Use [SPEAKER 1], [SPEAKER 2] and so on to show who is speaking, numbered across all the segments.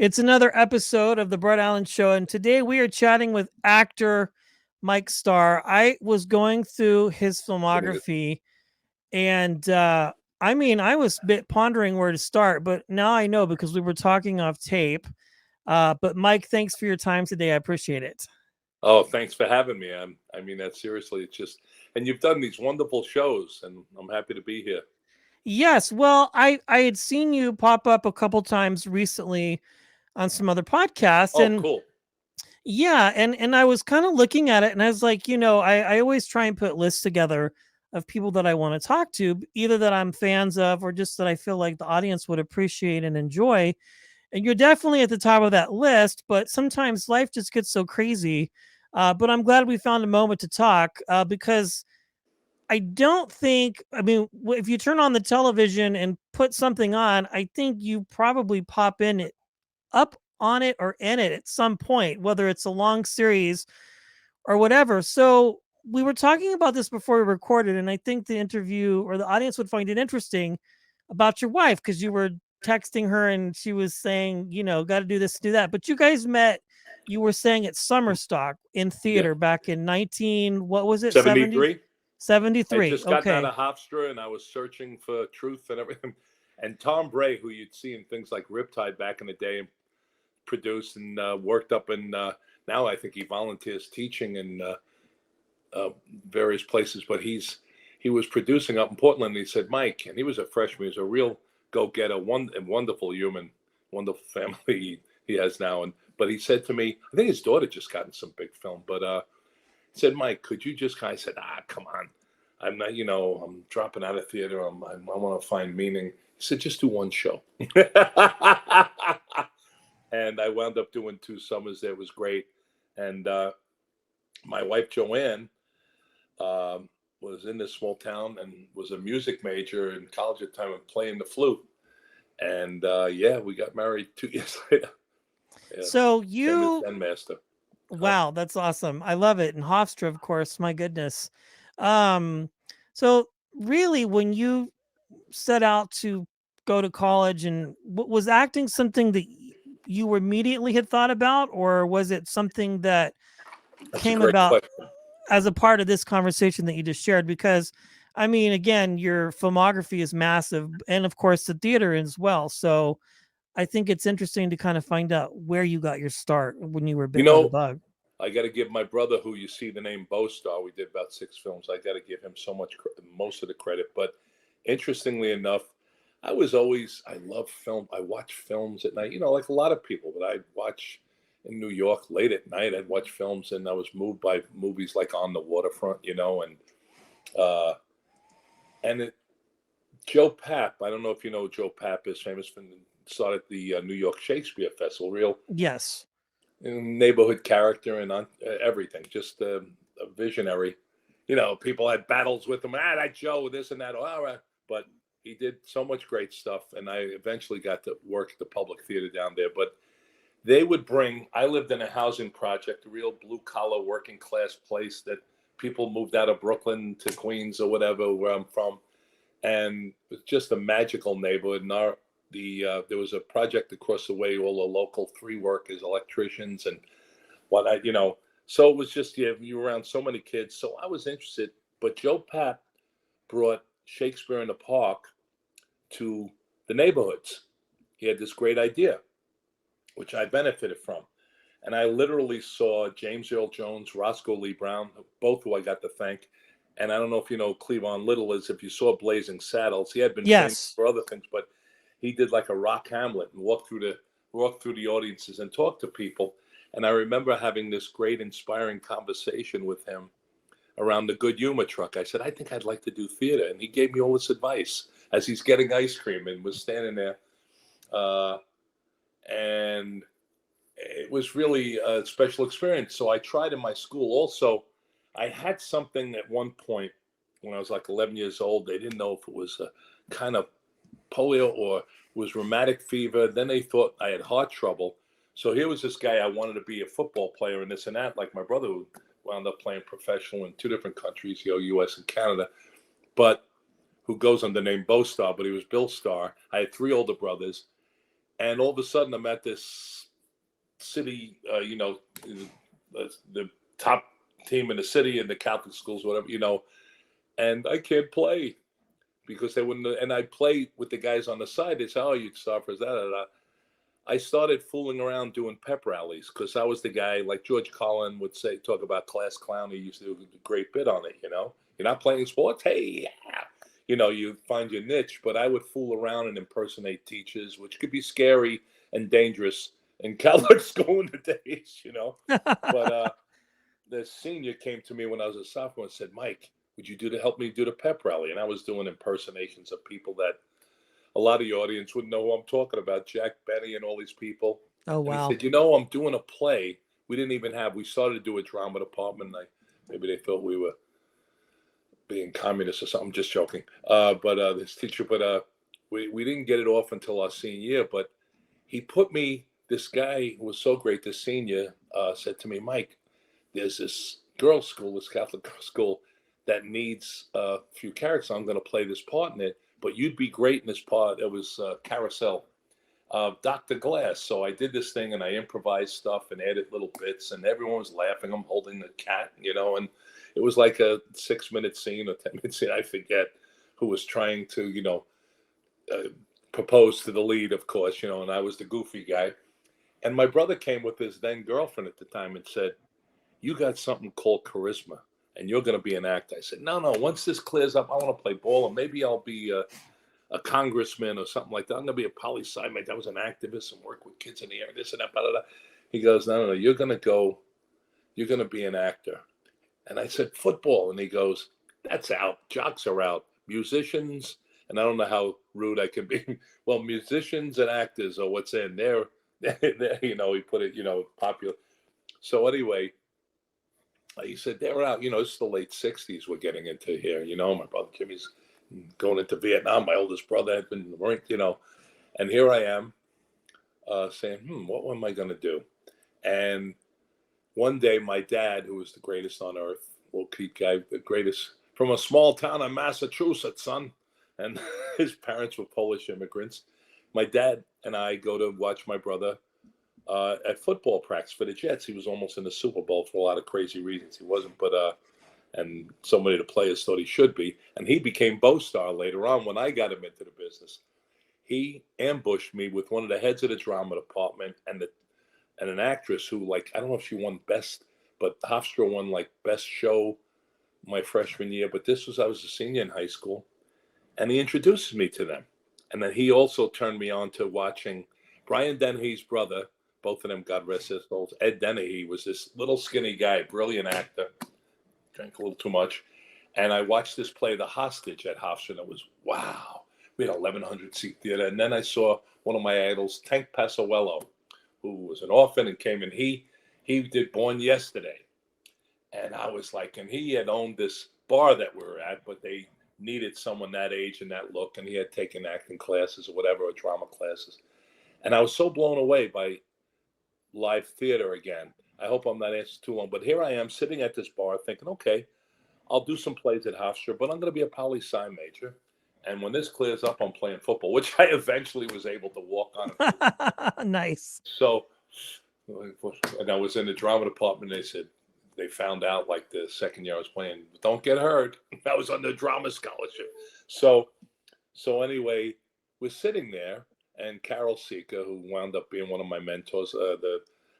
[SPEAKER 1] It's another episode of the Brett Allen Show, and today we are chatting with actor Mike Starr. I was going through his filmography, and I was a bit pondering where to start, but now I know because we were talking off tape. But Mike, thanks for your time today. I appreciate it.
[SPEAKER 2] Oh, thanks for having me. I mean that seriously. It's just, and you've done these wonderful shows, and I'm happy to be here.
[SPEAKER 1] Yes, well, I had seen you pop up a couple times recently on some other podcasts,
[SPEAKER 2] Oh,
[SPEAKER 1] and
[SPEAKER 2] cool.
[SPEAKER 1] yeah, and I was kind of looking at it, and I was like, I always try and put lists together of people that I want to talk to, either that I'm fans of or just that I feel like the audience would appreciate and enjoy. And you're definitely at the top of that list, but sometimes life just gets so crazy. But I'm glad we found a moment to talk because I don't think, if you turn on the television and put something on, I think you probably pop in it up on it or in it at some point, whether it's a long series or whatever. So we were talking about this before we recorded, and I think the interview or the audience would find it interesting about your wife because you were texting her and she was saying, got to do this, do that. But you guys met, you were saying at Summer Stock in
[SPEAKER 2] Yeah,
[SPEAKER 1] theater back in 19, what was it, 70?
[SPEAKER 2] 73. I
[SPEAKER 1] 73.
[SPEAKER 2] just gotten out
[SPEAKER 1] Okay.
[SPEAKER 2] of Hofstra, and I was searching for truth and everything. And Tom Bray, who you'd see in things like Riptide back in the day, and produced and worked up in. Now I think he volunteers teaching in uh, various places, but he was producing up in Portland. And he said, Mike, and he was a freshman. He's a real go-getter, wonderful human, wonderful family he has now. And but he said to me, I think his daughter just got in some big film, but he said, Mike, could you just? I said, come on, I'm not, I'm dropping out of theater. I want to find meaning. He said, just do one show. And I wound up doing 2 summers there. It was great. And my wife Joanne was in this small town and was a music major in college at the time and playing the flute. And yeah, we got married 2 years later. Yeah,
[SPEAKER 1] So
[SPEAKER 2] same as
[SPEAKER 1] you,
[SPEAKER 2] Zen Master. Huh?
[SPEAKER 1] wow, that's awesome. I love it. And Hofstra, of course, my goodness. Um, so really, when you set out to go to college, and was acting something that you immediately had thought about, or was it something that
[SPEAKER 2] That's a
[SPEAKER 1] came
[SPEAKER 2] great
[SPEAKER 1] about
[SPEAKER 2] question.
[SPEAKER 1] as a part of this conversation that you just shared? Because again, your filmography is massive, and of course the theater as well. So I think it's interesting to kind of find out where you got your start when you were
[SPEAKER 2] You
[SPEAKER 1] bit by the
[SPEAKER 2] know,
[SPEAKER 1] bug.
[SPEAKER 2] I got to give my brother, who you see the name Bo Star, we did about 6 films. I got to give him so much, most of the credit. But interestingly enough, I love film. I watch films at night, like a lot of people, but I'd watch in New York late at night. I'd watch films and I was moved by movies like On the Waterfront, uh, and Joe Papp, I don't know if you know Joe Papp is famous for started the New York Shakespeare Festival, real
[SPEAKER 1] Yes.
[SPEAKER 2] neighborhood character and on everything, just a visionary. People had battles with him. That Joe, this and that. All right, but he did so much great stuff, and I eventually got to work at the public theater down there. But they would bring. I lived in a housing project, a real blue collar working class place that people moved out of Brooklyn to Queens or whatever, where I'm from, and it was just a magical neighborhood. And there was a project across the way, all the local 3 workers, electricians, and whatnot. So it was just, you were around so many kids. So I was interested, but Joe Papp brought Shakespeare in the Park to the neighborhoods. He had this great idea, which I benefited from. And I literally saw James Earl Jones, Roscoe Lee Brown, both who I got to thank. And I don't know if you know Cleavon Little is. If you saw Blazing Saddles, he had been famous
[SPEAKER 1] Yes.
[SPEAKER 2] for other things, but he did like a rock Hamlet and walked through the audiences and talked to people. And I remember having this great, inspiring conversation with him around the Good Humor truck. I said, I think I'd like to do theater, and he gave me all this advice as he's getting ice cream and was standing there, and it was really a special experience. So I tried in my school also. I had something at one point when I was like 11 years old. They didn't know if it was a kind of polio or it was rheumatic fever. Then they thought I had heart trouble. So here was this guy. I wanted to be a football player and this and that, like my brother, who wound up playing professional in 2 different countries, U.S. and Canada, but who goes under the name Bo Star, but he was Bill Starr. I had 3 older brothers. And all of a sudden, I'm at this city, the top team in the city and the Catholic schools, whatever, and I can't play because they wouldn't. And I play with the guys on the side. They say, "Oh, you'd start for that." I started fooling around doing pep rallies because I was the guy, like George Carlin would say, talk about class clown. He used to do a great bit on it. You're not playing sports. Hey, yeah. You find your niche. But I would fool around and impersonate teachers, which could be scary and dangerous in Catholic school in the days. But the senior came to me when I was a sophomore and said, "Mike, would you help me do the pep rally?" And I was doing impersonations of people that a lot of the audience wouldn't know who I'm talking about, Jack Benny and all these people.
[SPEAKER 1] Oh,
[SPEAKER 2] And he
[SPEAKER 1] wow.
[SPEAKER 2] said, I'm doing a play. We started to do a drama department. Maybe they thought we were being communists or something. Just joking. But this teacher, we didn't get it off until our senior year. But he put me, this guy who was so great, this senior, said to me, "Mike, there's this girls' school, this Catholic girls' school that needs a few characters. I'm going to play this part in it, but you'd be great in this part." It was Carousel, Dr. Glass. So I did this thing and I improvised stuff and added little bits, and everyone was laughing. I'm holding the cat, and it was like a 6-minute scene or 10-minute scene. I forget who was trying to, propose to the lead, of course, and I was the goofy guy. And my brother came with his then girlfriend at the time and said, "You got something called charisma and you're going to be an actor." I said, "No, no. Once this clears up, I want to play ball, and maybe I'll be a congressman or something like that. I'm going to be a poli-sci mate. I was an activist and work with kids in the air, this and that, blah, blah, blah." He goes, "No, no, no. You're going to be an actor." And I said, "Football." And he goes, "That's out. Jocks are out. Musicians," and I don't know how rude I can be. "Well, musicians and actors are what's in there." He put it, popular. So anyway, he said, "They're out. It's the late 60s we're getting into here. My brother Jimmy's going into Vietnam. My oldest brother had been in the Marine. And here I am saying, what am I going to do?" And one day, my dad, who was the greatest on earth, little Pete guy, the greatest from a small town in Massachusetts, son, and his parents were Polish immigrants. My dad and I go to watch my brother at football practice for the Jets. He was almost in the Super Bowl for a lot of crazy reasons. He wasn't, but and so many of the players thought he should be. And he became Bo Star later on when I got him into the business. He ambushed me with one of the heads of the drama department and an actress who, like, I don't know if she won best, but Hofstra won like best show my freshman year. But I was a senior in high school, and he introduces me to them. And then he also turned me on to watching Brian Dennehy's brother. Both of them, God rest his souls. Ed Dennehy was this little skinny guy, brilliant actor, drank a little too much. And I watched this play, The Hostage, at Hofstra, and it was, wow. We had 1,100 seat theater. And then I saw one of my idols, Tank Pasquallo, who was an orphan and came in. He did Born Yesterday. And I was like, and he had owned this bar that we were at, but they needed someone that age and that look. And he had taken acting classes or whatever, or drama classes. And I was so blown away by live theater again. I hope I'm not answering too long, but here I am sitting at this bar thinking, okay, I'll do some plays at Hofstra, but I'm going to be a poli-sci major. And when this clears up, I'm playing football, which I eventually was able to walk on.
[SPEAKER 1] Nice.
[SPEAKER 2] So, and I was in the drama department. They found out like the second year I was playing, "Don't get hurt." I was on the drama scholarship. So anyway, we're sitting there, and Carol Sika, who wound up being one of my mentors,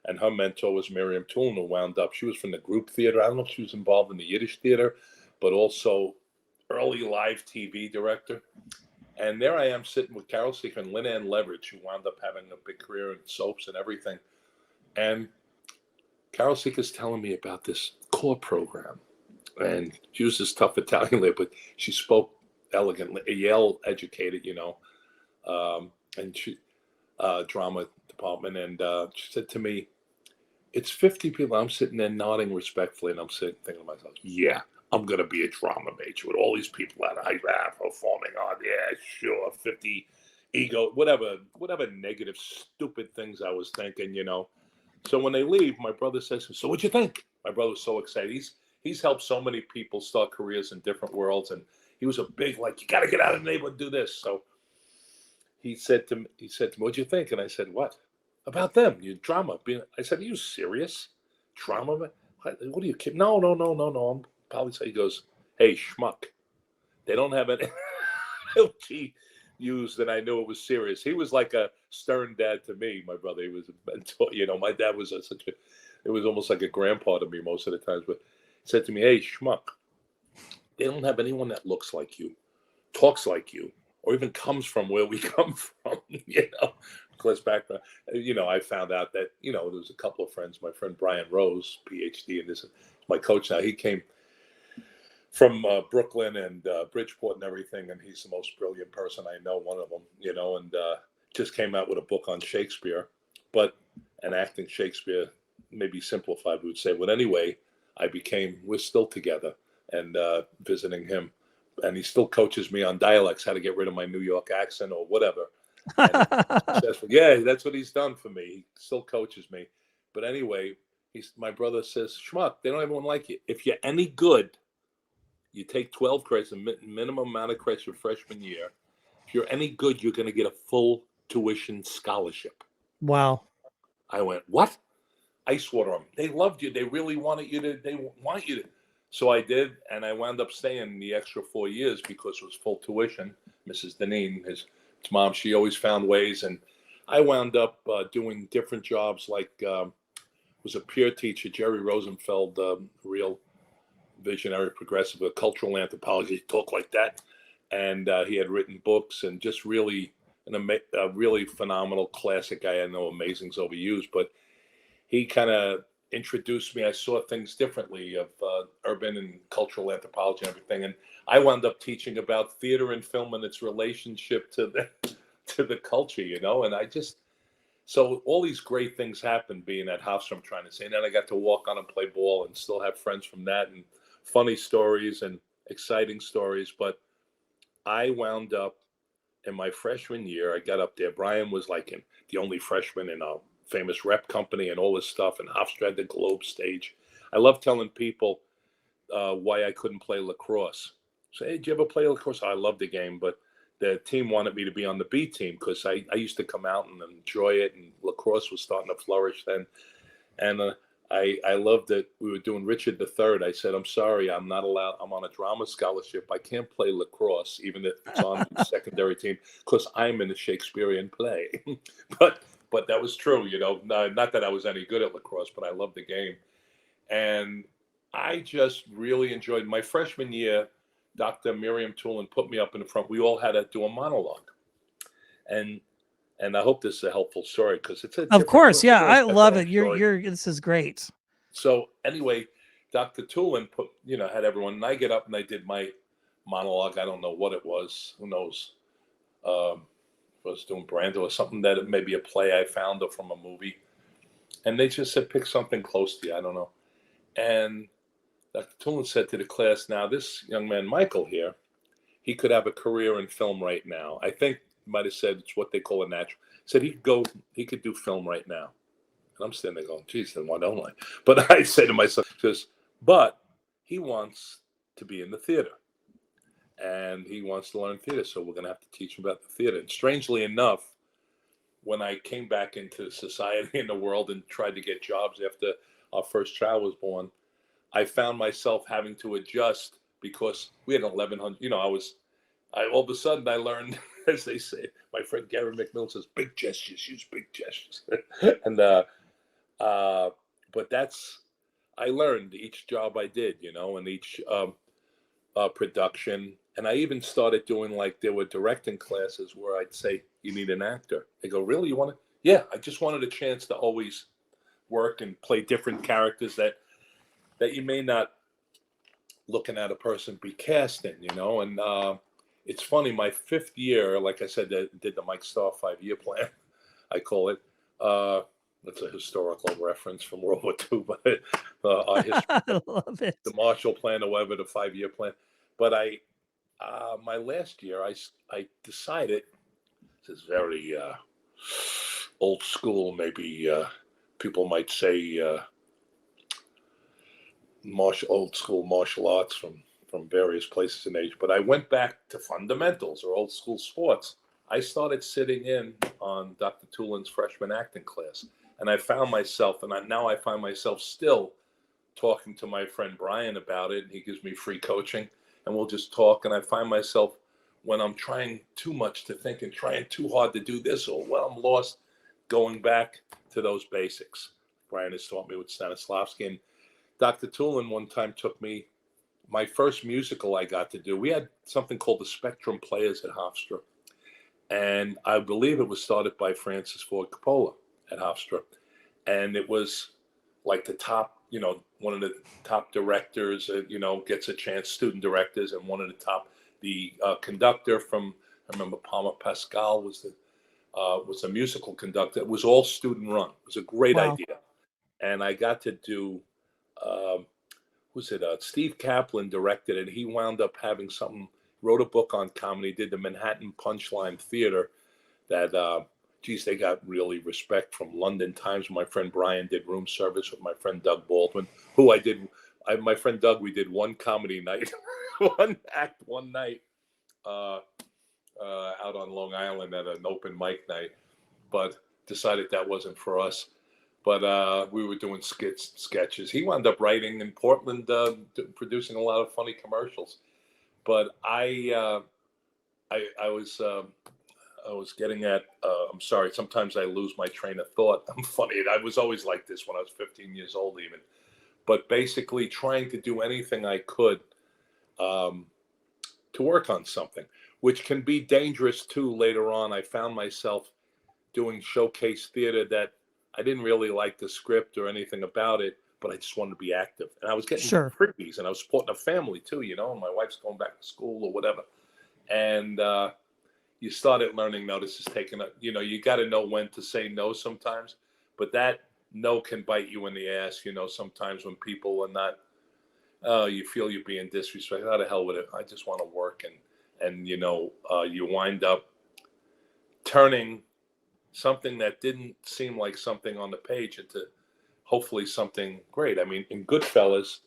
[SPEAKER 2] and her mentor was Miriam Toon, who wound up, she was from the group theater. I don't know if she was involved in the Yiddish theater, but also early live TV director. And there I am sitting with Carol Sika and Lynn Ann Leverage, who wound up having a big career in soaps and everything. And Carol Sika's telling me about this core program. And she was this tough Italian lady, but she spoke elegantly, Yale educated, and she drama department. And she said to me, "It's 50 people." I'm sitting there nodding respectfully, and I'm sitting thinking to myself, "Yeah, I'm going to be a drama major with all these people that I have performing on. Yeah, sure, 50 ego, whatever negative, stupid things I was thinking, So when they leave, my brother says, "So what'd you think?" My brother was so excited. He's helped so many people start careers in different worlds, and he was a big, like, "You got to get out of the neighborhood and do this." So he said to me, "What'd you think?" And I said, "What about them? Your drama?" I said, "Are you serious? Drama? What are you kidding? No, no, no, no, no." I'm probably say he goes, "Hey, schmuck, they don't have any." He used, and I knew it was serious. He was like a stern dad to me. My brother, he was a mentor. My dad was such a. It was almost like a grandpa to me most of the times. But he said to me, "Hey, schmuck, they don't have anyone that looks like you, talks like you, or even comes from where we come from." Class background. I found out that there was a couple of friends. My friend Brian Rose, PhD, and this is my coach now. He came from Brooklyn and Bridgeport and everything, and he's the most brilliant person I know. One of them, and just came out with a book on Shakespeare, and acting Shakespeare, maybe simplified, we would say. But anyway, we're still together and visiting him. And he still coaches me on dialects, how to get rid of my New York accent or whatever. And he's successful. Yeah, that's what he's done for me. He still coaches me. But anyway, my brother says, "Schmuck, they don't have anyone like you. If you're any good, you take 12 credits, a minimum amount of credits your freshman year. If you're any good, you're going to get a full tuition scholarship."
[SPEAKER 1] Wow.
[SPEAKER 2] I went, "What?" I swore to them. They loved you. They really wanted you to. They want you to. So I did, and I wound up staying the extra 4 years because it was full tuition. Mrs. Deneen, his mom, she always found ways, and I wound up doing different jobs. Like was a peer teacher, Jerry Rosenfeld, real visionary, progressive, cultural anthropology, talk like that, and he had written books and just really a really phenomenal classic guy. I know amazing's overused, but he kind of introduced me. I saw things differently of urban and cultural anthropology and everything. And I wound up teaching about theater and film and its relationship to the culture, And so all these great things happened being at Hofstra, I'm trying to say. And then I got to walk on and play ball and still have friends from that and funny stories and exciting stories. But I wound up in my freshman year, I got up there. Brian was like the only freshman in a famous rep company and all this stuff, and Hofstra had the Globe stage. I love telling people why I couldn't play lacrosse. So, hey, did you ever play lacrosse? I love the game, but the team wanted me to be on the B team because I used to come out and enjoy it, and lacrosse was starting to flourish then. And I loved that we were doing Richard III. I said, "I'm sorry, I'm not allowed. I'm on a drama scholarship. I can't play lacrosse, even if it's on the secondary team, because I'm in a Shakespearean play." but that was true, Not that I was any good at lacrosse, but I loved the game, and I just really enjoyed my freshman year. Dr. Miriam Tulin put me up in the front. We all had to do a monologue, and I hope this is a helpful story because it's a
[SPEAKER 1] Of
[SPEAKER 2] different
[SPEAKER 1] course, yeah,
[SPEAKER 2] story.
[SPEAKER 1] I
[SPEAKER 2] That's
[SPEAKER 1] love
[SPEAKER 2] our
[SPEAKER 1] it.
[SPEAKER 2] story.
[SPEAKER 1] This is great.
[SPEAKER 2] So anyway, Dr. Tulin had everyone, and I get up and I did my monologue. I don't know what it was. Who knows? I was doing Brando or something that maybe a play I found or from a movie. And they just said, pick something close to you. I don't know. And Dr. Tulin said to the class, now this young man, Michael here, he could have a career in film right now. I think might have said it's what they call a natural. Said he could do film right now. And I'm sitting there going, geez, then why don't I? But I say to myself, but he wants to be in the theater. And he wants to learn theater. So we're going to have to teach him about the theater. And strangely enough, when I came back into society in the world and tried to get jobs after our first child was born, I found myself having to adjust because we had 1,100. All of a sudden I learned, as they say, my friend Gary McMillan says, big gestures, use big gestures. and but I learned each job I did, and each production. And I even started doing, like, there were directing classes where I'd say, you need an actor. They go, really? You want to? Yeah, I just wanted a chance to always work and play different characters that you may not, looking at a person, be cast in, And it's funny, my fifth year, like I said, did the Mike Starr 5-year plan, I call it. That's a historical reference from World War II, but our history,
[SPEAKER 1] I love it.
[SPEAKER 2] the Marshall Plan or whatever, the 5-year plan. But my last year, I decided, this is very old school, maybe people might say old school martial arts from various places in age. But I went back to fundamentals or old school sports. I started sitting in on Dr. Tulin's freshman acting class, and I found myself, and now I find myself still talking to my friend Brian about it. And he gives me free coaching, and we'll just talk. And I find myself when I'm trying too much to think and trying too hard to do this, or when I'm lost, going back to those basics. Brian has taught me with Stanislavski, and Dr. Tulin one time took me my first musical I got to do. We had something called the Spectrum Players at Hofstra, and I believe it was started by Francis Ford Coppola at Hofstra, and it was like the top, one of the top directors, gets a chance, student directors, and one of the conductor from, I remember Palmer Pascal was a musical conductor. It was all student run. It was a great
[SPEAKER 1] Wow.
[SPEAKER 2] idea, and I got to do. Um, who's it? Steve Kaplan directed it. He wound up having something. Wrote a book on comedy. Did the Manhattan Punchline Theater. That geez, they got really respect from London Times. My friend Brian did room service with my friend Doug Baldwin, who I did. My friend Doug, we did one comedy night, one act, one night, uh, out on Long Island at an open mic night, but decided that wasn't for us. But we were doing sketches. He wound up writing in Portland, producing a lot of funny commercials. But I was I was getting at. I'm sorry. Sometimes I lose my train of thought. I'm funny. I was always like this when I was 15 years old, even. But basically, trying to do anything I could um, to work on something, which can be dangerous too. Later on, I found myself doing showcase theater that I didn't really like the script or anything about it, but I just wanted to be active. And I was getting
[SPEAKER 1] Sure.
[SPEAKER 2] freebies, and I was supporting a family too, and my wife's going back to school or whatever. And you started learning, no, this is taking a, you got to know when to say no sometimes, but that no can bite you in the ass, sometimes when people are not, you feel you're being disrespected. How the hell with it? I just want to work. And you wind up turning something that didn't seem like something on the page into hopefully something great. I mean, in Goodfellas,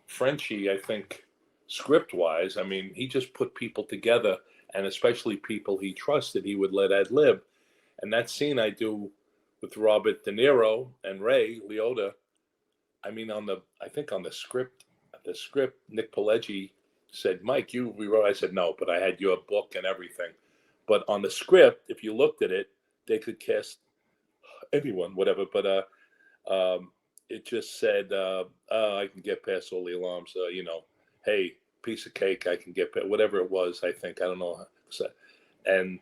[SPEAKER 2] Frenchie, I think, script wise, I mean, he just put people together, and especially people he trusted, he would let ad lib. And that scene I do with Robert De Niro and Ray Liotta, I mean, I think on the script, Nick Pileggi said, Mike, you rewrote. I said, no, but I had your book and everything. But on the script, if you looked at it, they could cast anyone, whatever. But it just said, I can get past all the alarms. Hey, piece of cake, I can get past whatever it was. I think I don't know. And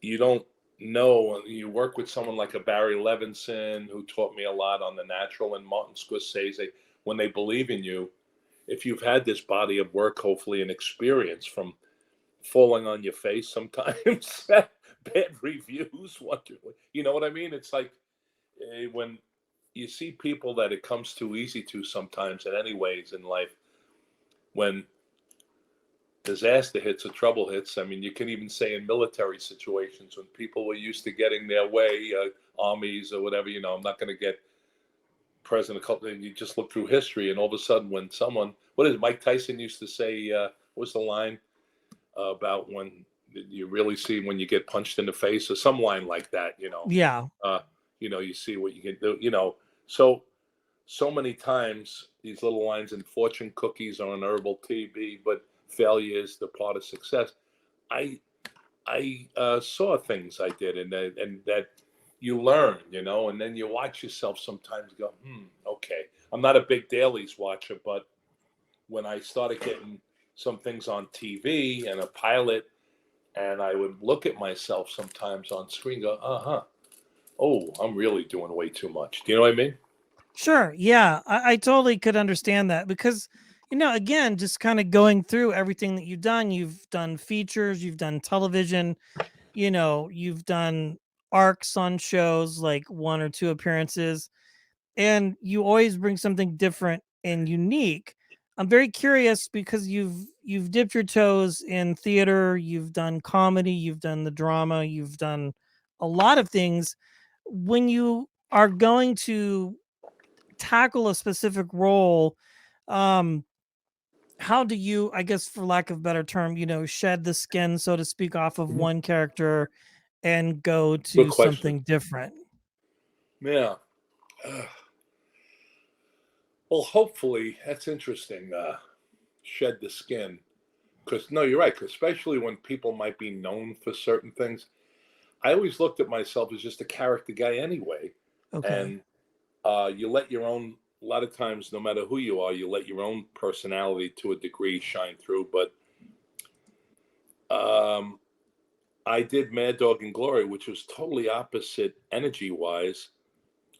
[SPEAKER 2] you don't know. You work with someone like a Barry Levinson, who taught me a lot on The Natural, and Martin Scorsese. When they believe in you, if you've had this body of work, hopefully, and experience from falling on your face sometimes, bad reviews, you know what I mean? It's like when you see people that it comes too easy to sometimes in any ways in life, when disaster hits or trouble hits. I mean, you can even say in military situations when people were used to getting their way, armies or whatever, I'm not going to get president. You just look through history, and all of a sudden, when someone, what is it, Mike Tyson used to say, what's the line about when you really see when you get punched in the face, or some line like that,
[SPEAKER 1] Yeah.
[SPEAKER 2] uh, you see what you can do, so many times these little lines in fortune cookies or on herbal TV, but failure is the part of success. I I saw things I did, and that you learn, and then you watch yourself sometimes go, okay. I'm not a big dailies watcher, but when I started getting some things on TV and a pilot, and I would look at myself sometimes on screen, go, oh, I'm really doing way too much. Do you know what I mean?
[SPEAKER 1] Sure. Yeah. I totally could understand that because, again, just kind of going through everything that you've done features, you've done television, you've done arcs on shows like one or two appearances, and you always bring something different and unique. I'm very curious because you've dipped your toes in theater, you've done comedy, you've done the drama, you've done a lot of things. When you are going to tackle a specific role, um how do you, I guess, for lack of a better term, shed the skin, so to speak, off of
[SPEAKER 2] Mhm.
[SPEAKER 1] one character and go
[SPEAKER 2] Good
[SPEAKER 1] to
[SPEAKER 2] question.
[SPEAKER 1] something different?
[SPEAKER 2] Yeah. Uh, well, hopefully that's interesting. Shed the skin, because no, you're right. 'Cause especially when people might be known for certain things. I always looked at myself as just a character guy anyway,
[SPEAKER 1] Okay.
[SPEAKER 2] and you let your own. A lot of times, no matter who you are, you let your own personality to a degree shine through. But um, I did Mad Dog and Glory, which was totally opposite energy wise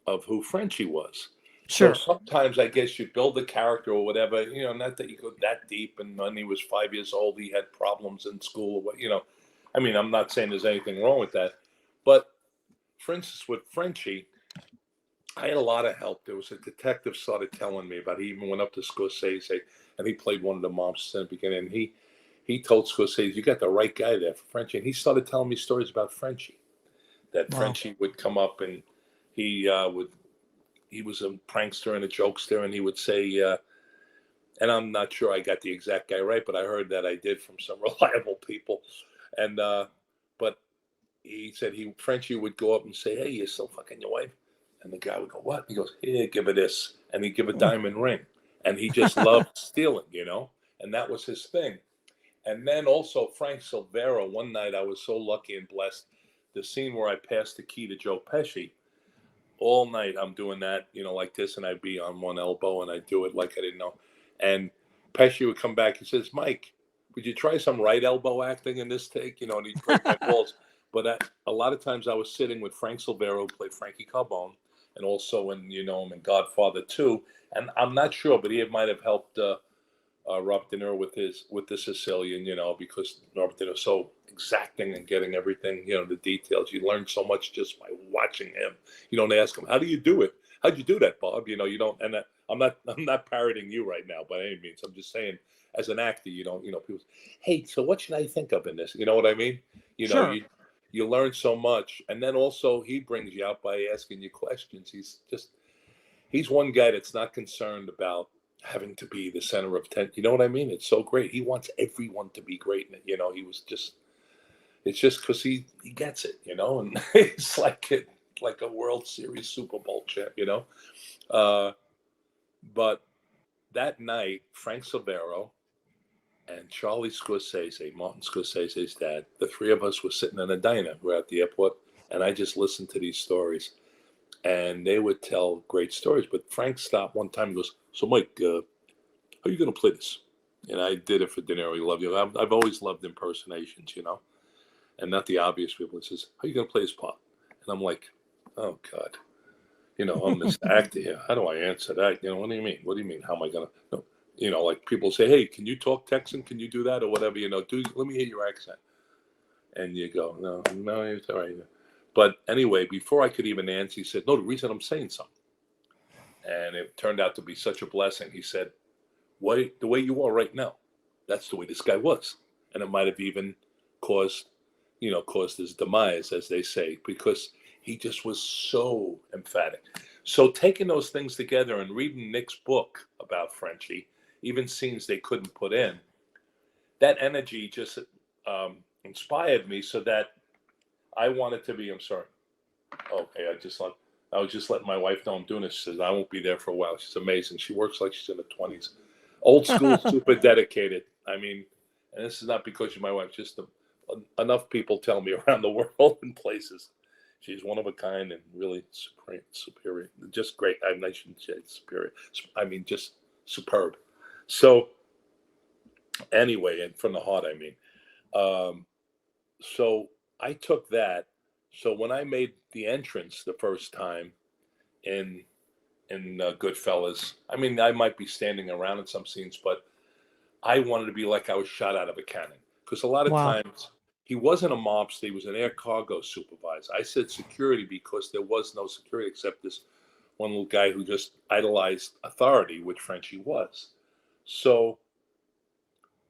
[SPEAKER 2] of who Frenchie was. So
[SPEAKER 1] Sure.
[SPEAKER 2] sometimes I guess you build a character or whatever, not that you go that deep. And when he was 5 years old, he had problems in school or what. I mean, I'm not saying there's anything wrong with that. But for instance, with Frenchie, I had a lot of help. There was a detective started telling me about. He even went up to Scorsese, and he played one of the mobsters in the beginning. And he told Scorsese, "You got the right guy there for Frenchie." And he started telling me stories about Frenchie. That
[SPEAKER 1] Wow.
[SPEAKER 2] Frenchie would come up and he would he was a prankster and a jokester, and he would say, and I'm not sure I got the exact guy right, but I heard that I did from some reliable people, and but he said Frenchie would go up and say, "Hey, you're still fucking your wife," and the guy would go, "What?" He goes, "Here, give her this," and he'd give a diamond ring, and he just loved stealing, and that was his thing. And then also Frank Silvera. One night I was so lucky and blessed. The scene where I passed the key to Joe Pesci, all night I'm doing that, like this, and I'd be on one elbow and I'd do it like I didn't know. And Pesci would come back. He says, "Mike, would you try some right elbow acting in this take?" And he'd break my balls. But a lot of times I was sitting with Frank Silvero, who played Frankie Carbone, and also in him in Godfather 2. And I'm not sure, but he might have helped Robert De Niro with the Sicilian, because Robert De Niro is so exacting and getting everything, the details. You learn so much just by watching him. You don't ask him, "How do you do it? How'd you do that, Bob?" You don't. And I'm not parroting you right now by any means. I'm just saying, as an actor, you don't. People, "Hey, so what should I think of in this?" You know what I mean? You know,
[SPEAKER 1] Sure.
[SPEAKER 2] you you learn so much, and then also he brings you out by asking you questions. He's one guy that's not concerned about having to be the center of attention. You know what I mean? It's so great. He wants everyone to be great. He was just. It's just because he gets it. And it's like a World Series Super Bowl champ. Uh, but that night, Frank Silvero and Charlie Scorsese, Martin Scorsese's dad, the three of us were sitting in a diner. We're at the airport, and I just listened to these stories. And they would tell great stories. But Frank stopped one time and goes, "So, Mike, how are you going to play this?" And I did it for De Niro. He loved you. I've always loved impersonations, and not the obvious people. He says, "How are you going to play this part?" And I'm like, "Oh, God. I'm this actor here. How do I answer that? What do you mean? What do you mean? How am I going to? No. Like people say, "Hey, can you talk Texan? Can you do that?" Or whatever, let me hear your accent. And you go, "No, no, it's all right." But anyway, before I could even answer, he said, "No, the reason I'm saying something." And it turned out to be such a blessing. He said, the way you are right now, that's the way this guy was. And it might have even caused his demise, as they say, because he just was so emphatic. So taking those things together and reading Nick's book about Frenchie, even scenes they couldn't put in, that energy just inspired me so that I wanted to be. I'm sorry. Okay, I was just letting my wife know I'm doing this. She says I won't be there for a while. She's amazing. She works like she's in her 20s. Old school, super dedicated. I mean, and this is not because she's my wife. Just enough people tell me around the world and places. She's one of a kind and really superior. Just great. I shouldn't say superior. I mean, just superb. So anyway, and from the heart, I mean. Um, so I took that. So when I made the entrance the first time in Goodfellas, I mean, I might be standing around in some scenes, but I wanted to be like I was shot out of a cannon. Because a lot of
[SPEAKER 1] Wow.
[SPEAKER 2] times he wasn't a mobster; he was an air cargo supervisor. I said security because there was no security except this one little guy who just idolized authority, which Frenchie was. So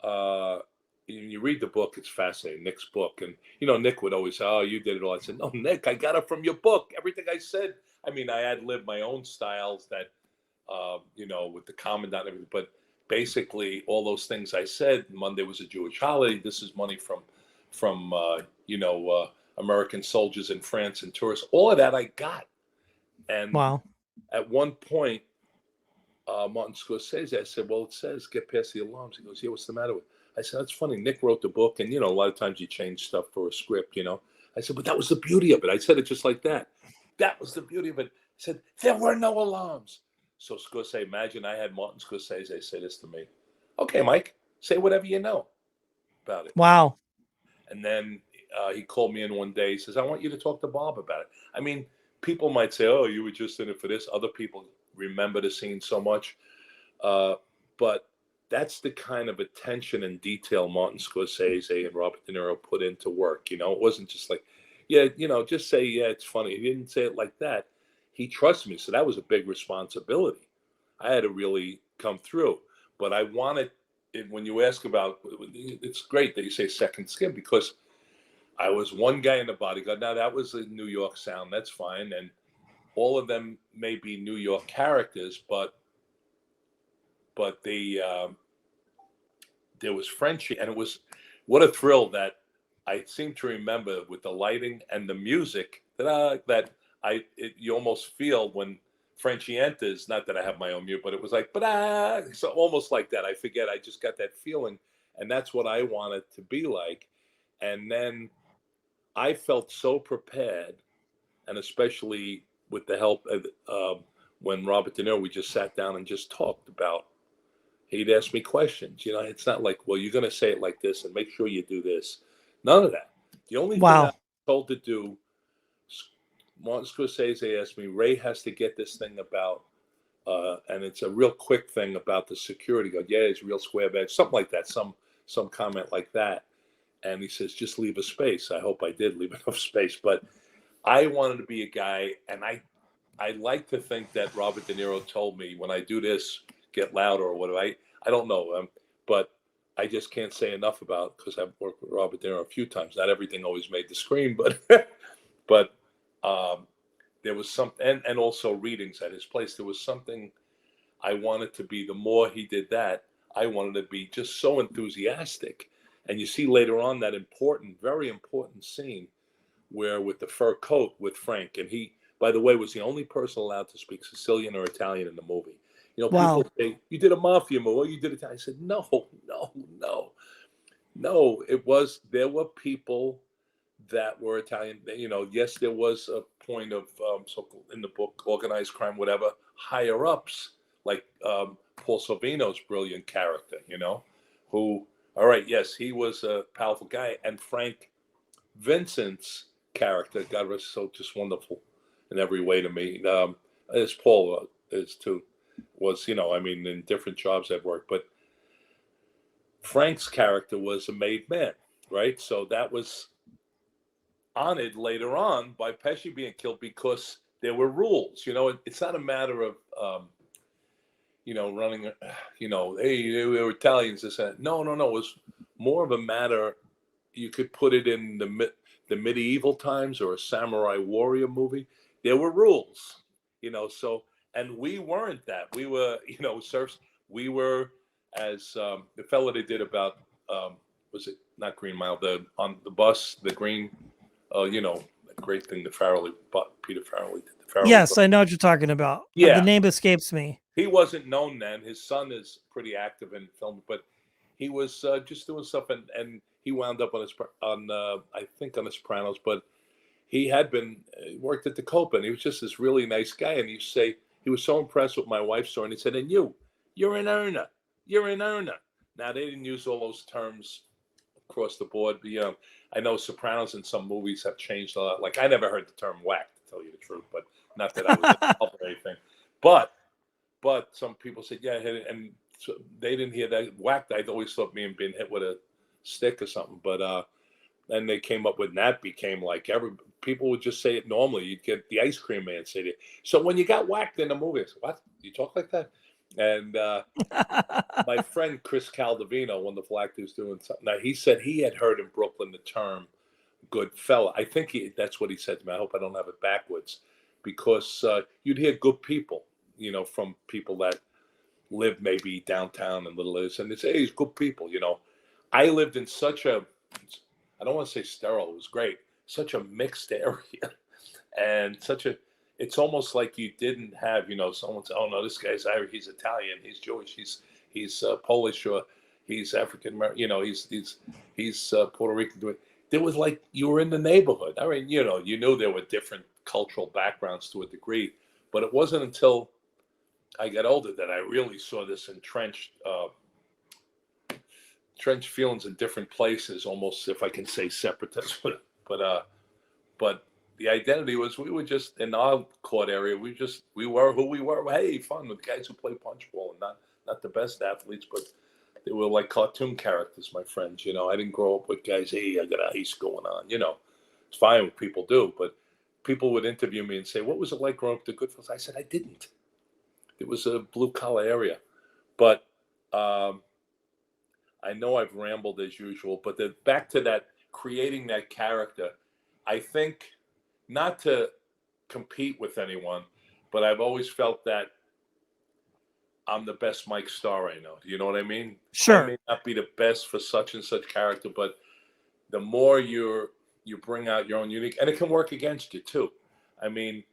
[SPEAKER 2] uh, you read the book, it's fascinating. Nick's book, and Nick would always say, "Oh, you did it all." I said, "No, Nick, I got it from your book. Everything I said. I mean, I had lived my own styles that, with the commandant and everything, but basically all those things I said. Monday was a Jewish holiday. This is money from American soldiers in France and tourists. All of that I got. And
[SPEAKER 1] Wow.
[SPEAKER 2] at one point, Martin Scorsese, I said, well, it says get past the alarms. He goes, yeah, what's the matter with it? I said, that's funny. Nick wrote the book, and, a lot of times you change stuff for a script. I said, but that was the beauty of it. I said it just like that. That was the beauty of it. I said, there were no alarms. So Scorsese, imagine I had Martin Scorsese say this to me. Okay, Mike, say whatever you know about it.
[SPEAKER 1] Wow.
[SPEAKER 2] And then he called me in one day. He says, I want you to talk to Bob about it. I mean, people might say, oh, you were just in it for this. Other people remember the scene so much. But that's the kind of attention and detail Martin Scorsese and Robert De Niro put into work. It wasn't just like, yeah, just say, yeah, it's funny. He didn't say it like that. He trusted me. So that was a big responsibility. I had to really come through. But I wanted, when you ask about, it's great that you say second skin, because I was one guy in the bodyguard. Now, that was a New York sound. That's fine. And all of them may be New York characters, but there was Frenchie, and it was, what a thrill that I seem to remember with the lighting and the music that you almost feel when Frenchie enters. Not that I have my own mute, but it was like, so almost like that. I forget. I just got that feeling, and that's what I wanted to be like. And then I felt so prepared, and especially with the help of when Robert De Niro, we just sat down and just talked about. He'd ask me questions. It's not like, well, you're going to say it like this and make sure you do this. None of that. The only thing I
[SPEAKER 1] Wow.
[SPEAKER 2] was told to do, Martin Scorsese asked me, Ray has to get this thing about, and it's a real quick thing about the security guard. Yeah, it's a real square badge, something like that, some comment like that. And he says, just leave a space. I hope I did leave enough space. But I wanted to be a guy, and I like to think that Robert De Niro told me, when I do this, get louder or whatever. I don't know, but I just can't say enough about, because I've worked with Robert De Niro a few times. Not everything always made the screen, but but there was something, and also readings at his place. There was something I wanted to be. The more he did that, I wanted to be just so enthusiastic. And you see later on that important, very important scene where with the fur coat with Frank, and he, by the way, was the only person allowed to speak Sicilian or Italian in the movie. People
[SPEAKER 1] Wow.
[SPEAKER 2] say, you did a mafia movie, or you did Italian. I said, no, no, no, no. There were people that were Italian. Yes, there was a point of, so in the book, organized crime, whatever, higher ups, like Paul Sorvino's brilliant character, who, all right, yes, he was a powerful guy. And Frank Vincent's character, God rest his soul, just wonderful in every way to me. As Paul is too, was, in different jobs I've worked, but Frank's character was a made man, right? So that was honored later on by Pesci being killed, because there were rules. It's not a matter of, running, hey, they were Italians, this and that. No, no, no. It was more of a matter, you could put it in the medieval times or a samurai warrior movie. There were rules, so, and we weren't that. We were, serfs. We were, as the fellow they did about, was it not Green Mile, on the bus, the green, the great thing, Peter Farrelly did. The Farrelly
[SPEAKER 1] Yes,
[SPEAKER 2] book.
[SPEAKER 1] I know what you're talking about. The
[SPEAKER 2] Yeah,
[SPEAKER 1] name escapes me.
[SPEAKER 2] he wasn't known then. His son is pretty active in film, but he was just doing stuff, and he wound up on I think on The Sopranos, but he had been worked at the Copa, and he was just this really nice guy. And you say he was so impressed with my wife's story, and he said, "And you're an earner, you're an earner." Now they didn't use all those terms across the board, but I know Sopranos in some movies have changed a lot. Like I never heard the term whack, to tell you the truth, but not that I was involved or anything, but some people said, yeah, and so they didn't hear that whacked. I'd always thought me and being hit with a stick or something, but then they came up with, and that became like people would just say it normally. You'd get the ice cream man say it. So when you got whacked in the movie, I said, what? You talk like that? And my friend Chris Caldovino, wonderful actor, who's doing something. Now he said he had heard in Brooklyn the term Goodfella. I think that's what he said to me. I hope I don't have it backwards, because you'd hear good people, from people that live maybe downtown and little this, and they say, hey, he's good people, you know. I lived in such a, I don't want to say sterile, it was great, such a mixed area, and such a, it's almost like you didn't have, you know, someone say, oh no, this guy's Irish, he's Italian, he's Jewish, he's Polish, or he's African American, you know, he's Puerto Rican. There was like you were in the neighborhood. I mean, you know, you knew there were different cultural backgrounds to a degree, but it wasn't until I got older that I really saw this entrenched feelings in different places, almost if I can say separatism. But but the identity was we were just in our court area. We were who we were. Hey, fun with guys who play punchball and not the best athletes, but they were like cartoon characters, my friends. You know, I didn't grow up with guys. Hey, I got a ice going on. You know, it's fine what people do, but people would interview me and say, "What was it like growing up the Goodfellas?" I said, "I didn't. It was a blue collar area." But I know I've rambled as usual, but back to that creating that character, I think not to compete with anyone, but I've always felt that I'm the best Mike Starr I know. Do you know what I mean? I
[SPEAKER 1] Sure.
[SPEAKER 2] may not be the best for such and such character, but the more you bring out your own unique, and it can work against you too. I mean,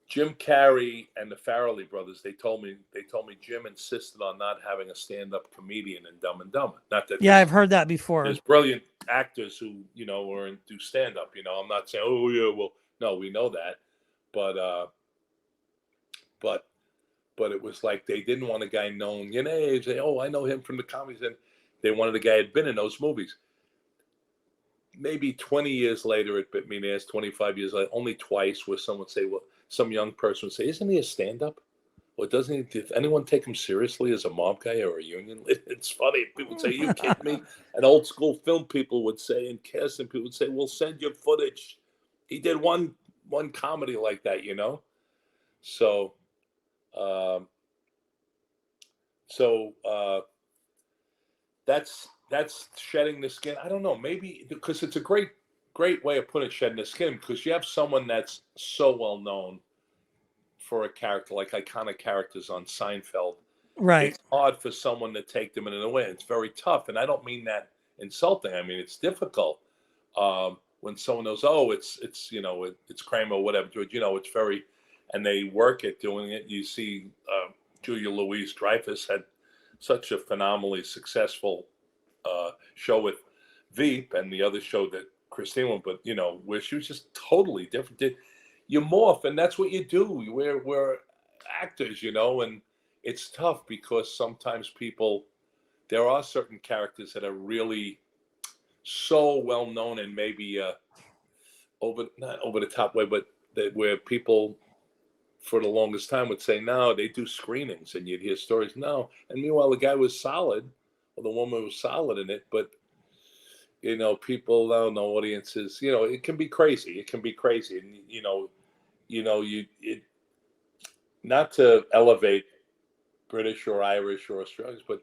[SPEAKER 2] Jim Carrey and the Farrelly brothers, they told me Jim insisted on not having a stand-up comedian in Dumb and Dumber. Not that
[SPEAKER 1] Yeah, I've heard that before.
[SPEAKER 2] there's brilliant actors who, you know, are in, do stand-up. You know, I'm not saying, oh yeah, well, no, we know that, but but but it was like they didn't want a guy known. You know, they say, oh, I know him from the comedies, and they wanted a guy who had been in those movies. Maybe 20 years later, it bit me in the ass. 25 years later, only twice, where someone would say, well, some young person would say, isn't he a stand-up? Well, doesn't he? Did anyone take him seriously as a mob guy or a union? It's funny. People would say, "You kidding me?" And old school film people would say, and casting people would say, "We'll send you footage." He did one comedy like that, you know. So, um, so that's shedding the skin. I don't know, maybe because it's a great way of putting it, shedding the skin, because you have someone that's so well known for a character like iconic characters on Seinfeld.
[SPEAKER 1] Right.
[SPEAKER 2] It's hard for someone to take them in a way. It's very tough, and I don't mean that insulting. I mean it's difficult when someone knows, oh, it's you know it's Kramer or whatever. You know, it's very, and they work at doing it. You see, Julia Louise Dreyfus had such a phenomenally successful show with Veep, and the other show that Christine went, but you know, where she was just totally different. You morph, and that's what you do. We're actors, you know, and it's tough because sometimes people, there are certain characters that are really so well known and maybe over not over the top way, but that where people for the longest time would say no, they do screenings, and you'd hear stories no, and meanwhile the guy was solid, or the woman was solid in it, but you know people don't know audiences. You know it can be crazy. It can be crazy, and you it not to elevate British or Irish or Australians, but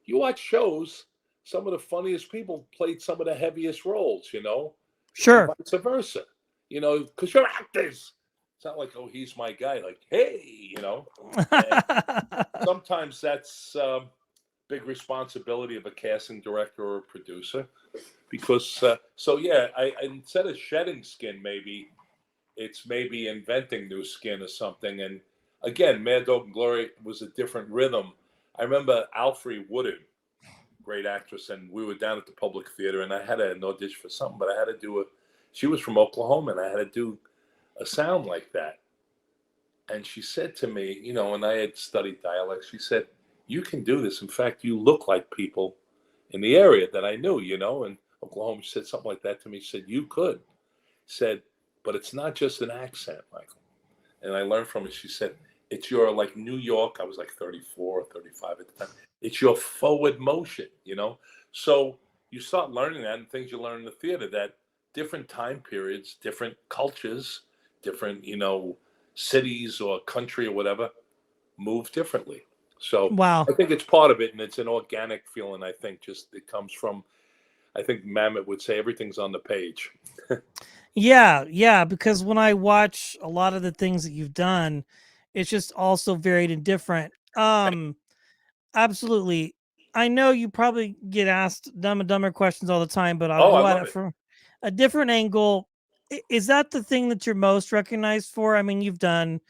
[SPEAKER 2] you watch shows, some of the funniest people played some of the heaviest roles, you know, and
[SPEAKER 1] Sure.
[SPEAKER 2] vice versa, you know, because you're actors. It's not like, oh, he's my guy. Like, hey, you know, and sometimes that's big responsibility of a casting director or a producer because, so yeah, instead of shedding skin, maybe it's maybe inventing new skin or something. And again, Mad Dog and Glory was a different rhythm. I remember Alfre Woodard, great actress, and we were down at the Public Theater, and I had an audition for something, but I had to do a. She was from Oklahoma, and I had to do a sound like that. And she said to me, you know, and I had studied dialects. She said, "You can do this. In fact, you look like people in the area that I knew, you know." And Oklahoma, she said something like that to me. She said, "You could." Said, but it's not just an accent, Michael. And I learned from it. She said, it's your like New York. I was like 34 or 35 at the time. It's your forward motion, you know? So you start learning that and things you learn in the theater that different time periods, different cultures, different, you know, cities or country or whatever move differently. So
[SPEAKER 1] Wow.
[SPEAKER 2] I think it's part of it, and it's an organic feeling. I think just it comes from. I think Mamet would say everything's on the page.
[SPEAKER 1] Yeah, yeah, because when I watch a lot of the things that you've done, it's just also varied and different. Absolutely. I know you probably get asked Dumb and Dumber questions all the time, but I'll
[SPEAKER 2] Oh, I
[SPEAKER 1] go at
[SPEAKER 2] love
[SPEAKER 1] it
[SPEAKER 2] it.
[SPEAKER 1] from a different angle. Is that the thing that you're most recognized for? I mean, you've done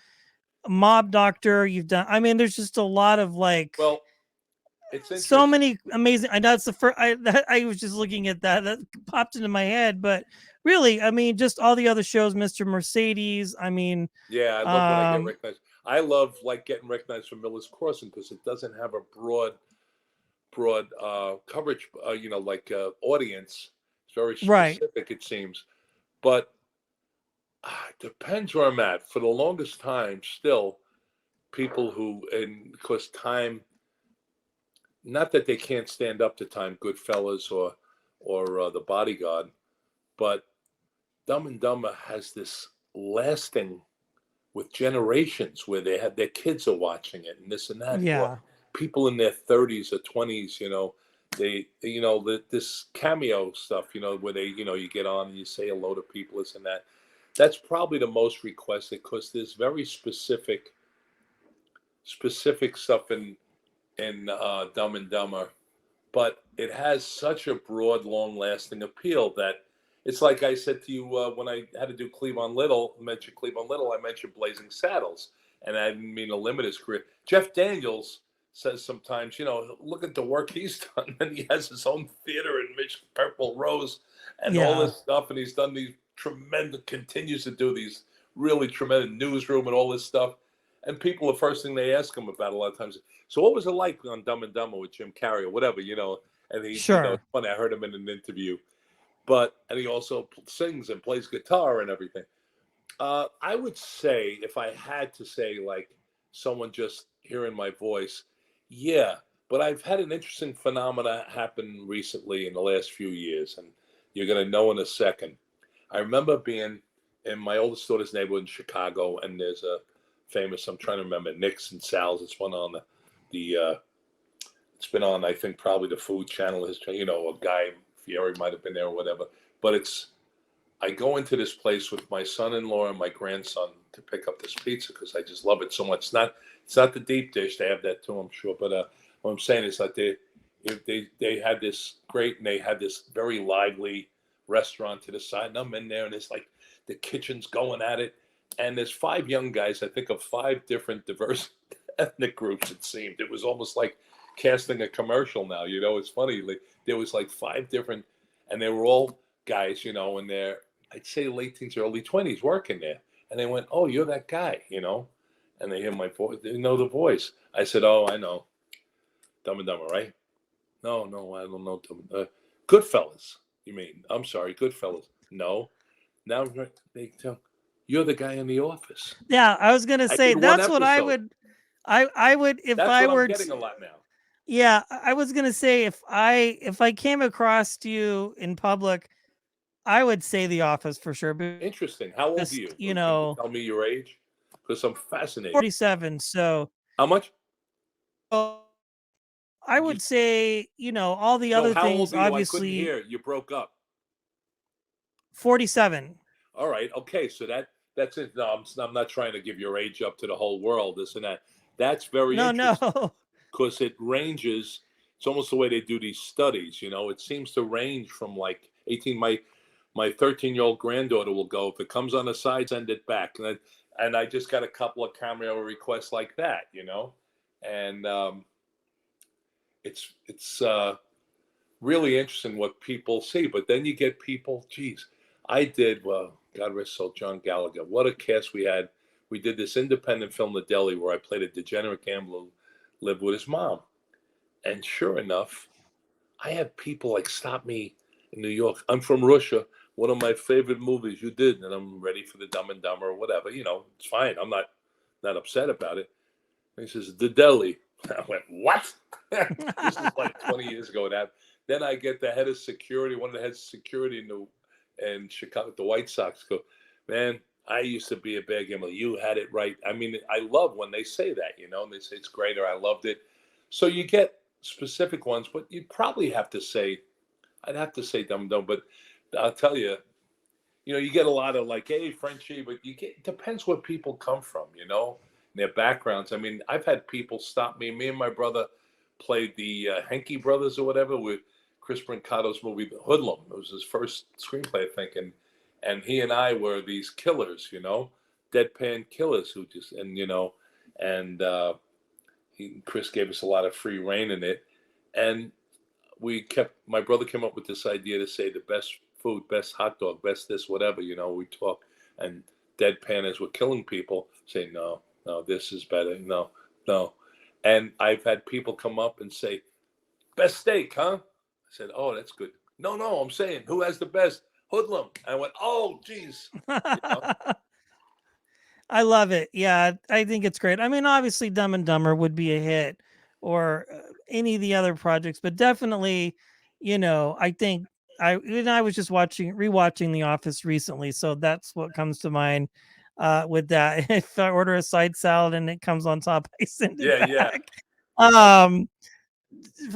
[SPEAKER 1] Mob Doctor, you've done, I mean, there's just a lot of like
[SPEAKER 2] Well, it's
[SPEAKER 1] so
[SPEAKER 2] interesting.
[SPEAKER 1] many amazing. I know it's the first. I was just looking at that. That popped into my head, but really, I mean, just all the other shows, Mr. Mercedes. I mean,
[SPEAKER 2] Yeah, I love when I get
[SPEAKER 1] um,
[SPEAKER 2] recognized. I love like getting recognized for Miller's Crossing because it doesn't have a broad coverage, like audience. It's very
[SPEAKER 1] right,
[SPEAKER 2] specific, it seems. But it depends where I'm at. For the longest time, still, people who, and because time, not that they can't stand up to time, Goodfellas or The Bodyguard, but Dumb and Dumber has this lasting with generations where they have their kids are watching it and this and that, or
[SPEAKER 1] yeah,
[SPEAKER 2] people in their 30s or 20s, this cameo stuff, where they, you get on and you say hello to people, this and that. That's probably the most requested because there's very specific stuff in Dumb and Dumber, but it has such a broad, long-lasting appeal that it's like I said to you when I had to do Cleavon Little. Mentioned Cleavon Little. I mentioned Blazing Saddles, and I didn't mean to limit his career. Jeff Daniels says sometimes, look at the work he's done, and he has his own theater in Purple Rose, and all
[SPEAKER 1] yeah,
[SPEAKER 2] this stuff, and he's done these tremendous, continues to do these really tremendous newsroom and all this stuff. And people, the first thing they ask him about a lot of times, so what was it like on Dumb and Dumber with Jim Carrey or whatever, And he, it's
[SPEAKER 1] sure,
[SPEAKER 2] funny. I heard him in an interview, and he also sings and plays guitar and everything. I would say if I had to say like someone just hearing my voice, yeah. But I've had an interesting phenomena happen recently in the last few years, and you're gonna know in a second. I remember being in my oldest daughter's neighborhood in Chicago, and there's a famous. I'm trying to remember Nick's and Sal's. It's one on the it's been on, I think, probably the Food Channel. A guy Fieri might have been there or whatever. But I go into this place with my son-in-law and my grandson to pick up this pizza because I just love it so much. It's not the deep dish. They have that too, I'm sure. But what I'm saying is that they had this great, and they had this very lively restaurant to the side. And I'm in there, and it's like the kitchen's going at it. And there's five young guys, I think, of five different diverse ethnic groups. It seemed it was almost like casting a commercial now. It's funny. Like there was like five different, and they were all guys, in their, I'd say, late teens, early 20s, working there. And they went, "Oh, you're that guy." And they hear my voice. They know the voice. I said, "Oh, I know. Dumb and Dumber, right?" No, no, I don't know. Goodfellas. You mean? I'm sorry, Goodfellas. No. Now they tell you're the guy in the office.
[SPEAKER 1] yeah. I was gonna
[SPEAKER 2] I
[SPEAKER 1] say
[SPEAKER 2] did one
[SPEAKER 1] that's what I
[SPEAKER 2] episode.
[SPEAKER 1] would. I would if
[SPEAKER 2] That's
[SPEAKER 1] I
[SPEAKER 2] what I'm
[SPEAKER 1] were.
[SPEAKER 2] getting a lot now.
[SPEAKER 1] Yeah, I was gonna say if I came across you in public, I would say The Office for sure.
[SPEAKER 2] Interesting. How old are
[SPEAKER 1] Just
[SPEAKER 2] you? Can you tell me your age? Because I'm fascinated.
[SPEAKER 1] 47. So
[SPEAKER 2] How much?
[SPEAKER 1] uh, I
[SPEAKER 2] You,
[SPEAKER 1] would say all the
[SPEAKER 2] no,
[SPEAKER 1] other
[SPEAKER 2] how old
[SPEAKER 1] things.
[SPEAKER 2] are you? I couldn't
[SPEAKER 1] Obviously,
[SPEAKER 2] hear. You broke up.
[SPEAKER 1] 47.
[SPEAKER 2] All right. Okay. So that's it. No, I'm not trying to give your age up to the whole world, this and that. That's very
[SPEAKER 1] No,
[SPEAKER 2] interesting
[SPEAKER 1] no.
[SPEAKER 2] because it ranges. It's almost the way they do these studies. It seems to range from like 18. My 13-year-old granddaughter will go, if it comes on the side, send it back. And I just got a couple of cameo requests like that. And it's really interesting what people see. But then you get people, geez, I did, well, God rest soul, John Gallagher. What a cast we had. We did this independent film, The Deli, where I played a degenerate gambler who lived with his mom. And sure enough, I had people like stop me in New York. I'm from Russia. One of my favorite movies you did, and I'm ready for the Dumb and Dumber or whatever. It's fine. I'm not upset about it. And he says, The Deli. I went, what? This is like 20 years ago. Then I get the head of security, one of the heads of security in Chicago, the White Sox, go, man, I used to be a bad gambler. You had it right. I mean, I love when they say that, and they say it's great or I loved it. So you get specific ones, but you probably have to say, I'd have to say Dumb and Dumb, but I'll tell you, you get a lot of like, hey, Frenchie, but it depends where people come from, their backgrounds. I mean, I've had people stop me and my brother played the Henke brothers or whatever with Chris Brancato's movie Hoodlum. It was his first screenplay, I think, and he and I were these killers, deadpan killers who just and Chris gave us a lot of free reign in it, and my brother came up with this idea to say the best food, best hot dog, best this, whatever, we talk, and deadpan as we're killing people, say, no, this is better, no, no. And I've had people come up and say, best steak, huh? I said, oh, that's good. No, I'm saying, who has the best? Hoodlum. I went, oh, geez.
[SPEAKER 1] I love it. Yeah, I think it's great. I mean, obviously, Dumb and Dumber would be a hit, or any of the other projects, but definitely, I think I was just rewatching The Office recently, so that's what comes to mind with that. If I order a side salad and it comes on top, I send it
[SPEAKER 2] Yeah.
[SPEAKER 1] back. Um,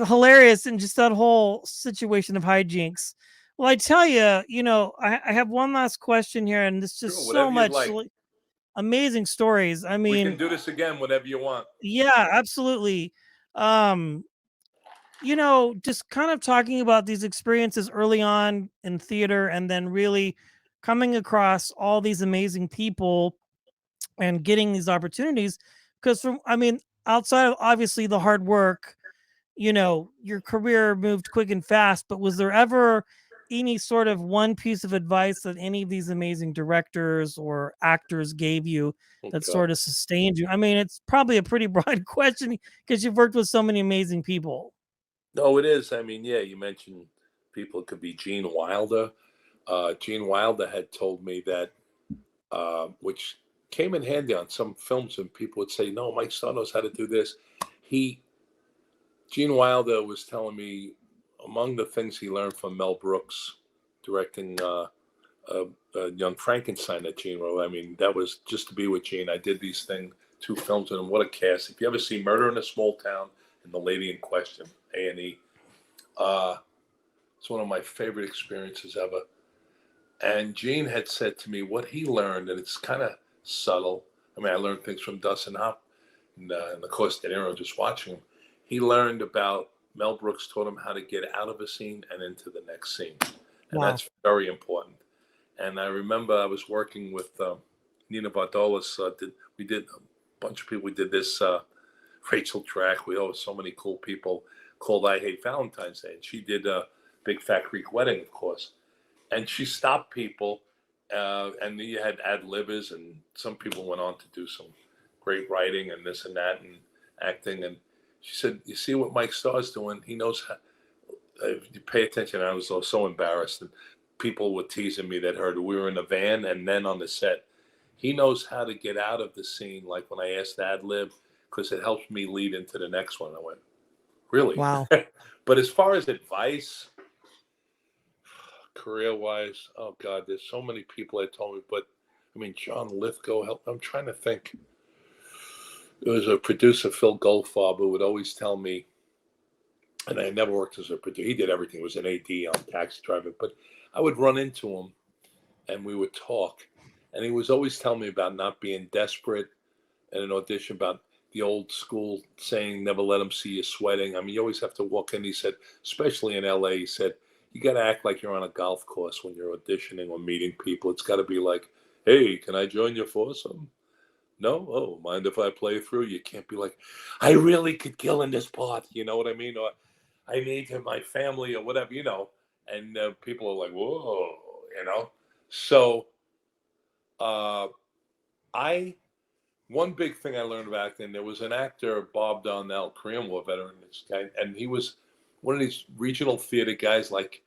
[SPEAKER 1] Hilarious, and just that whole situation of hijinks. Well, I tell you, I have one last question here, and it's
[SPEAKER 2] Sure,
[SPEAKER 1] just so
[SPEAKER 2] whatever you'd
[SPEAKER 1] much
[SPEAKER 2] like.
[SPEAKER 1] amazing stories. I
[SPEAKER 2] We can
[SPEAKER 1] mean,
[SPEAKER 2] do this again whenever you want.
[SPEAKER 1] yeah, absolutely. Um, just kind of talking about these experiences early on in theater, and then really coming across all these amazing people and getting these opportunities. Because outside of obviously the hard work, your career moved quick and fast, but was there ever any sort of one piece of advice that any of these amazing directors or actors gave you
[SPEAKER 2] Oh,
[SPEAKER 1] that
[SPEAKER 2] God.
[SPEAKER 1] sort of sustained you? I mean, it's probably a pretty broad question because you've worked with so many amazing people.
[SPEAKER 2] No, it is. I mean, yeah, you mentioned people. It could be Gene Wilder. Gene Wilder had told me that, which came in handy on some films, and people would say, no, Mike Starr knows how to do this. He Gene Wilder was telling me among the things he learned from Mel Brooks directing Young Frankenstein that Gene wrote. I mean, that was just to be with Gene. I did these two films with him. What a cast! If you ever see Murder in a Small Town and The Lady in Question, A&E, it's one of my favorite experiences ever. And Gene had said to me what he learned, and it's kind of subtle. I mean, I learned things from Dustin Hoff and of course De Niro just watching him. He learned about Mel Brooks taught him how to get out of a scene and into the next scene, and
[SPEAKER 1] Wow.
[SPEAKER 2] that's very important. And I remember I was working with Nina Vardalos. We did a bunch of people. We did this Rachel Track. We owe so many cool people called I Hate Valentine's Day, and she did a Big Fat Greek Wedding, of course. And she stopped people, and you had ad libbers, and some people went on to do some great writing and this and that and acting. And she said, "You see what Mike Starr's doing? He knows how." If you pay attention, I was so embarrassed, and people were teasing me that heard we were in a van and then on the set. He knows how to get out of the scene, like when I asked ad lib, because it helps me lead into the next one. I went, really?
[SPEAKER 1] Wow.
[SPEAKER 2] But as far as advice, career wise, oh God, there's so many people that told me. But I mean, John Lithgow helped. I'm trying to think. There was a producer, Phil Goldfarb, who would always tell me, and I never worked as a producer. He did everything. He was an AD on Taxi Driver, but I would run into him and we would talk. And he was always telling me about not being desperate in an audition, about the old school saying, never let them see you sweating. I mean, you always have to walk in. He said, especially in LA, he said, you got to act like you're on a golf course when you're auditioning or meeting people. It's got to be like, hey, can I join your foursome? No? Oh, mind if I play through? You can't be like, I really could kill in this part. You know what I mean? Or I need to my family or whatever, And people are like, whoa. So uh, I one big thing I learned back then, there was an actor, Bob Donnell, Korean War veteran, this guy, and he was one of these regional theater guys, like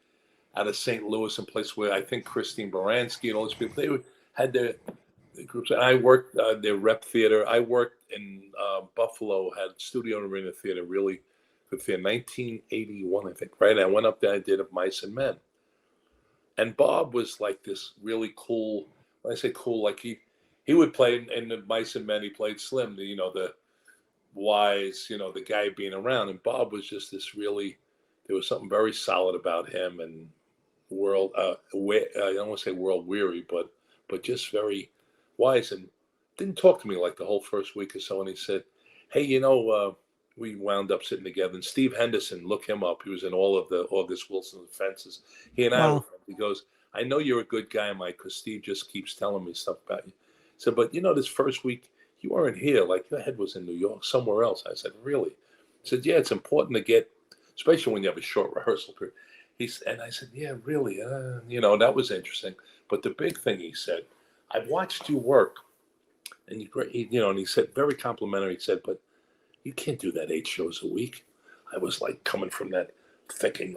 [SPEAKER 2] out of St. Louis, and place where I think Christine Baranski and all these people, had their groups. And I worked their rep theater. I worked in Buffalo, had Studio Arena Theater, really good theater, 1981, I think, right? I went up there, I did Of Mice and Men. And Bob was like this really cool, when I say cool, like he would play in the Mice and Men, he played Slim, the wise, the guy being around. And Bob was just this really, there was something very solid about him, and I don't want to say world weary, but just very wise, and didn't talk to me like the whole first week or so. And he said, hey, we wound up sitting together. And Steve Henderson, look him up. He was in all of the August Wilson Fences. He and I were
[SPEAKER 1] Wow.
[SPEAKER 2] friends. He goes, I know you're a good guy, Mike, because Steve just keeps telling me stuff about you. I said, but this first week, you weren't here. Like your head was in New York, somewhere else. I said, really? He said, yeah, it's important to get, especially when you have a short rehearsal period. And I said, yeah, really? That was interesting. But the big thing he said, I've watched you work, and and he said, very complimentary. He said, but you can't do that 8 shows a week. I was like coming from that thinking,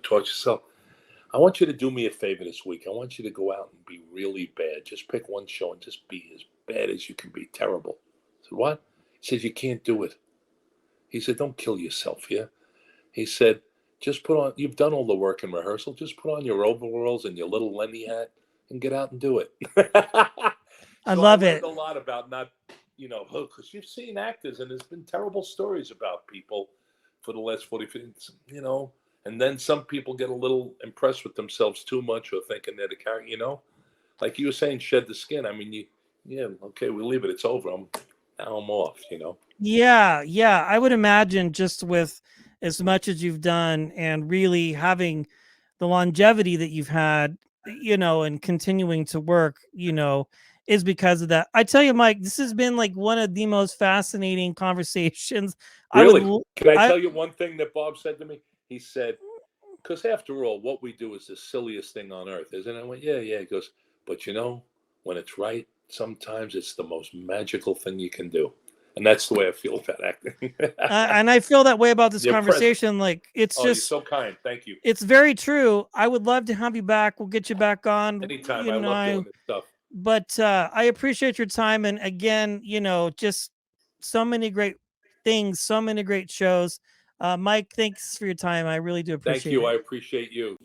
[SPEAKER 2] torture yourself. I want you to do me a favor this week. I want you to go out and be really bad. Just pick one show and just be as bad as you can be. Terrible. I said, what? He says, you can't do it. He said, don't kill yourself here. He said, just you've done all the work in rehearsal. Just put on your overalls and your little Lenny hat and get out and do it.
[SPEAKER 1] I
[SPEAKER 2] So I
[SPEAKER 1] love
[SPEAKER 2] learned
[SPEAKER 1] it.
[SPEAKER 2] a lot about not, because you've seen actors and there's been terrible stories about people for the last 40, 50, and then some people get a little impressed with themselves too much or thinking they're the character, like you were saying, shed the skin. I mean, yeah, okay, we leave it. It's over. Now I'm off.
[SPEAKER 1] Yeah, yeah. I would imagine just with as much as you've done and really having the longevity that you've had, and continuing to work, is because of that. I tell you, Mike, this has been like one of the most fascinating conversations. I would,
[SPEAKER 2] Really?
[SPEAKER 1] l-
[SPEAKER 2] Can I
[SPEAKER 1] I,
[SPEAKER 2] tell you one thing that Bob said to me? He said, because after all, what we do is the silliest thing on earth, isn't it? I went, yeah, yeah. He goes, but when it's right, sometimes it's the most magical thing you can do. And that's the way I feel about acting.
[SPEAKER 1] and I feel that way about this
[SPEAKER 2] You're present.
[SPEAKER 1] conversation. Like
[SPEAKER 2] Oh, you're so kind. Thank you.
[SPEAKER 1] it's very true. I would love to have you back. We'll get you back on,
[SPEAKER 2] Anytime. I love doing this stuff.
[SPEAKER 1] but I appreciate your time. And again, just so many great things, so many great shows. Mike, thanks for your time. I really do
[SPEAKER 2] Thank
[SPEAKER 1] appreciate
[SPEAKER 2] you.
[SPEAKER 1] it.
[SPEAKER 2] I appreciate you.